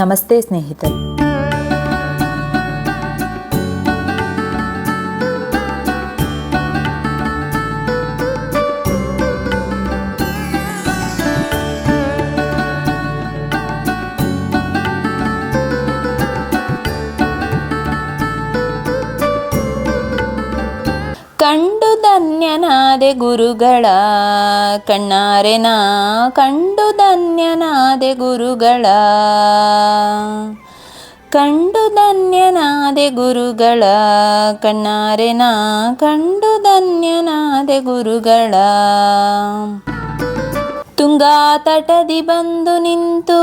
ನಮಸ್ತೆ ಸ್ನೇಹಿತರೆ. ಕಂಡು ಧನ್ಯನಾದೆ ಗುರುಗಳ ಕಣ್ಣಾರೆ ನಾ ಕಂಡು ಧನ್ಯನಾದೆ ಗುರುಗಳ ಕಂಡು ಧನ್ಯನಾದೆ ಗುರುಗಳ ಕಣ್ಣಾರೆ ನಾ ಕಂಡು ಧನ್ಯನಾದೆ ಗುರುಗಳ ತುಂಗಾ ತಟದಿ ಬಂದು ನಿಂತು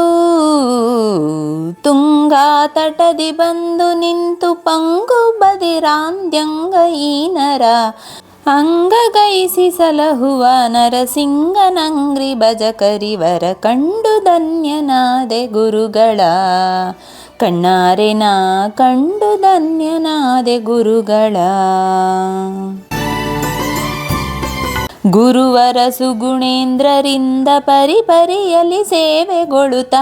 ತುಂಗಾ ತಟದಿ ಬಂದು ನಿಂತು ಪಂಗು ಬದಿರಾಂದ್ಯಂಗಹೀನರ ಅಂಗಗೈಸಿ ಸಲಹುವ ನರಸಿಂಗನಂಗ್ರಿ ಭಜಕರಿವರ ಕಂಡು ಧನ್ಯನಾದೆ ಗುರುಗಳ ಕಣ್ಣಾರೆ ನಾ ಕಂಡು ಧನ್ಯನಾದೆ ಗುರುಗಳ ಗುರುವರ ಸುಗುಣೇಂದ್ರರಿಂದ ಪರಿಪರಿಯಲಿ ಸೇವೆಗೊಳುತ್ತ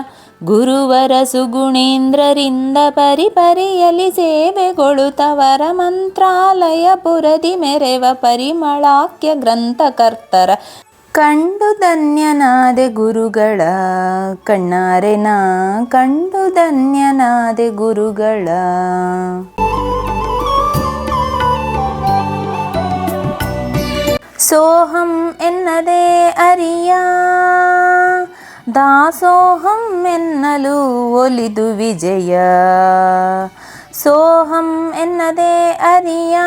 ಗುರುವರ ಸುಗುಣೇಂದ್ರರಿಂದ ಪರಿಪರಿಯಲಿ ಸೇವೆಗೊಳುತ್ತ ವರ ಮಂತ್ರಾಲಯ ಪುರದಿ ಮೆರೆವ ಪರಿಮಳಾಖ್ಯ ಗ್ರಂಥಕರ್ತರ ಕಂಡು ಧನ್ಯನಾದೆ ಗುರುಗಳ ಕಣ್ಣಾರೆ ನಾ ಕಂಡು ಧನ್ಯನಾದೆ ಗುರುಗಳ ಸೋಹಂ ಎನ್ನದೆ ಅರಿಯ ದಾಸೋಹಂ ಎನ್ನಲು ಒಲಿದು ವಿಜಯ ಸೋಹಂ ಎನ್ನದೆ ಅರಿಯ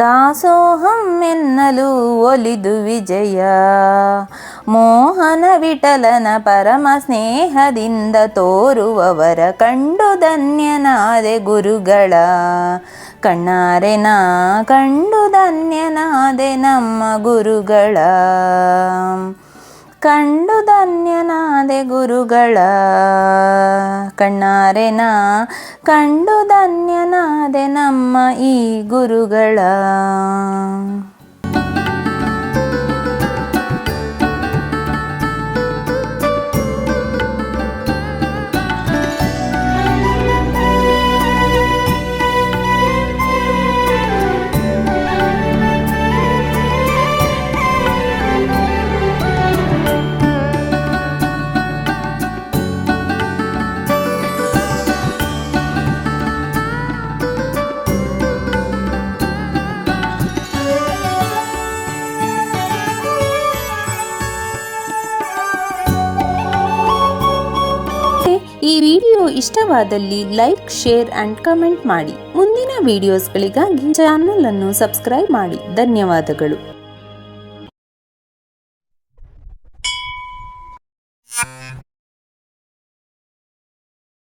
ದಾಸೋಹಂ ಎನ್ನಲು ಒಲಿದು ವಿಜಯ ಮೋಹನ ವಿಠಲನ ಪರಮ ಸ್ನೇಹದಿಂದ ತೋರುವವರ ಕಂಡು ಧನ್ಯನಾದೆ ಗುರುಗಳ ಕಣ್ಣಾರೆ ನಾ ಕಂಡು ಧನ್ಯನಾದೆ ನಮ್ಮ ಗುರುಗಳ ಕಂಡು ಧನ್ಯನಾದೆ ಗುರುಗಳ ಕಣ್ಣಾರೆ ನಾ ಕಂಡು ಧನ್ಯನಾದೆ ನಮ್ಮ ಈ ಗುರುಗಳ ಈ ವಿಡಿಯೋ ಇಷ್ಟವಾದಲ್ಲಿ ಲೈಕ್, ಶೇರ್ ಅಂಡ್ ಕಮೆಂಟ್ ಮಾಡಿ. ಮುಂದಿನ ವಿಡಿಯೋಸ್ಗಳಿಗಾಗಿ ಚಾನೆಲ್ ಅನ್ನು ಸಬ್ಸ್ಕ್ರೈಬ್ ಮಾಡಿ. ಧನ್ಯವಾದಗಳು.